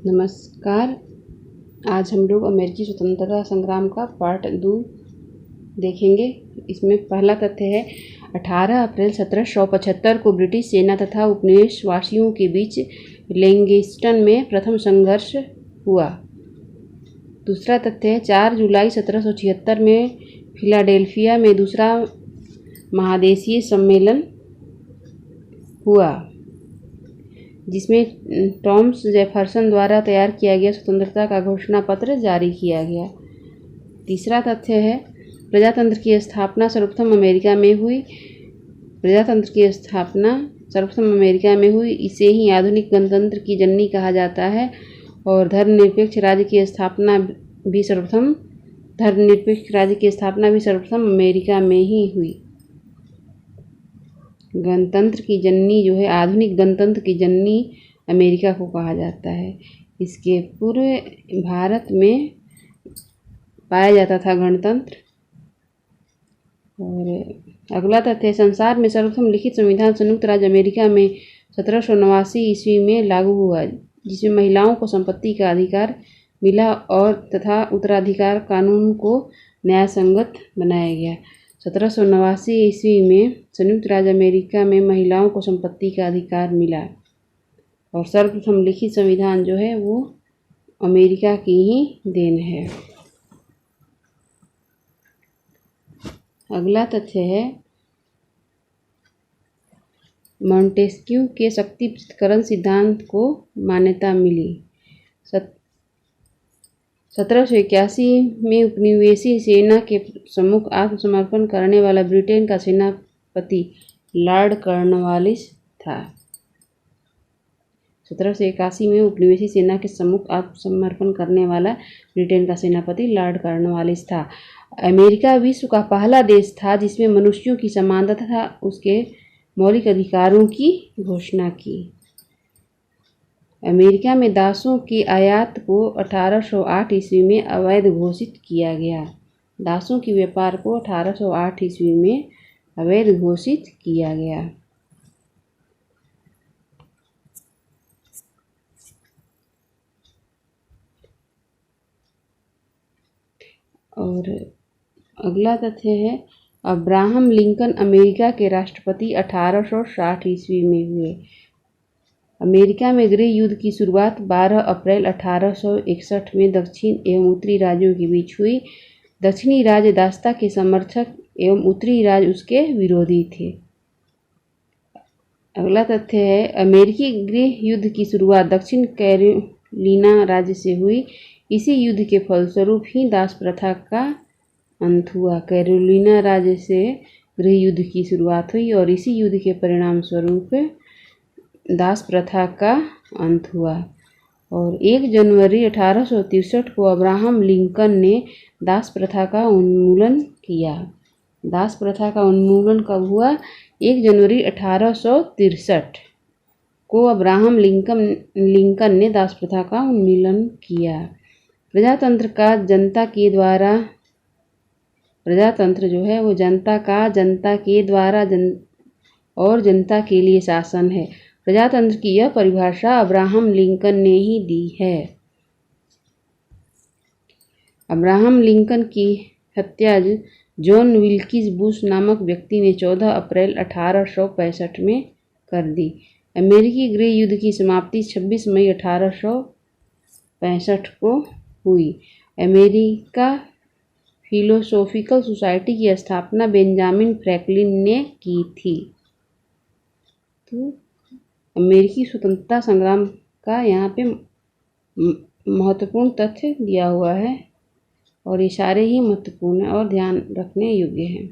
नमस्कार। आज हम लोग अमेरिकी स्वतंत्रता संग्राम का पार्ट 2 देखेंगे। इसमें पहला तथ्य है 18 अप्रैल 1775 को ब्रिटिश सेना तथा उपनिवेशवासियों के बीच लेंगिस्टन में प्रथम संघर्ष हुआ। दूसरा तथ्य है 4 जुलाई 1776 में फिलाडेल्फिया में दूसरा महादेशीय सम्मेलन हुआ, जिसमें टॉमस जेफरसन द्वारा तैयार किया गया स्वतंत्रता का घोषणा पत्र जारी किया गया। तीसरा तथ्य है प्रजातंत्र की स्थापना सर्वप्रथम अमेरिका में हुई। प्रजातंत्र की स्थापना सर्वप्रथम अमेरिका में हुई। इसे ही आधुनिक गणतंत्र की जननी कहा जाता है। और धर्मनिरपेक्ष राज्य की स्थापना भी सर्वप्रथम अमेरिका में ही हुई। गणतंत्र की जननी जो है, आधुनिक गणतंत्र की जननी अमेरिका को कहा जाता है। इसके पूर्व भारत में पाया जाता था गणतंत्र। और अगला तथ्य संसार में सर्वप्रथम लिखित संविधान संयुक्त राज्य अमेरिका में 1789 ईस्वी में लागू हुआ, जिसमें महिलाओं को संपत्ति का अधिकार मिला और तथा उत्तराधिकार कानून को न्यायसंगत बनाया गया। 1789 ईस्वी में संयुक्त राज्य अमेरिका में महिलाओं को संपत्ति का अधिकार मिला और सर्वप्रथम लिखित संविधान जो है वो अमेरिका की ही देन है। अगला तथ्य है मॉन्टेस्क्यू के शक्ति पृथक्करण सिद्धांत को मान्यता मिली। 1781 में उपनिवेशी सेना के सम्मुख आत्मसमर्पण करने वाला ब्रिटेन का सेनापति लॉर्ड कॉर्नवालिस था। 1781 में उपनिवेशी सेना के सम्मुख आत्मसमर्पण करने वाला ब्रिटेन का सेनापति लॉर्ड कॉर्नवालिस था। अमेरिका विश्व का पहला देश था जिसमें मनुष्यों की समानता तथा उसके मौलिक अधिकारों की घोषणा की। अमेरिका में दासों की आयात को 1808 ईस्वी में अवैध घोषित किया गया। दासों के व्यापार को 1808 ईस्वी में अवैध घोषित किया गया। और अगला तथ्य है अब्राहम लिंकन अमेरिका के राष्ट्रपति 1860 ईस्वी में हुए। अमेरिका में गृह युद्ध की शुरुआत 12 अप्रैल 1861 में दक्षिण एवं उत्तरी राज्यों के बीच हुई। दक्षिणी राज्य दासता के समर्थक एवं उत्तरी राज्य उसके विरोधी थे। अगला तथ्य है अमेरिकी गृह युद्ध की शुरुआत दक्षिण कैरोलिना राज्य से हुई। इसी युद्ध के फलस्वरूप ही दास प्रथा का अंत हुआ। कैरोलिना राज्य से गृह युद्ध की शुरुआत हुई और इसी युद्ध के परिणाम स्वरूप दास प्रथा का अंत हुआ। और 1 जनवरी 1863 को अब्राहम लिंकन ने दास प्रथा का उन्मूलन किया। दास प्रथा का उन्मूलन कब हुआ? 1 जनवरी 1863 को अब्राहम लिंकन ने दास प्रथा का उन्मूलन किया। प्रजातंत्र जो है वो जनता के द्वारा और जनता के लिए शासन है। प्रजातंत्र की यह परिभाषा अब्राहम लिंकन ने ही दी है। अब्राहम लिंकन की हत्या जॉन विल्किस बुश नामक व्यक्ति ने 14 अप्रैल 1865 में कर दी। अमेरिकी गृह युद्ध की समाप्ति 26 मई 1865 को हुई। अमेरिका फिलोसॉफिकल सोसाइटी की स्थापना बेंजामिन फ्रैंकलिन ने की थी। तो अमेरिकी स्वतंत्रता संग्राम का यहाँ पे महत्वपूर्ण तथ्य दिया हुआ है और ये सारे ही महत्वपूर्ण और ध्यान रखने योग्य हैं।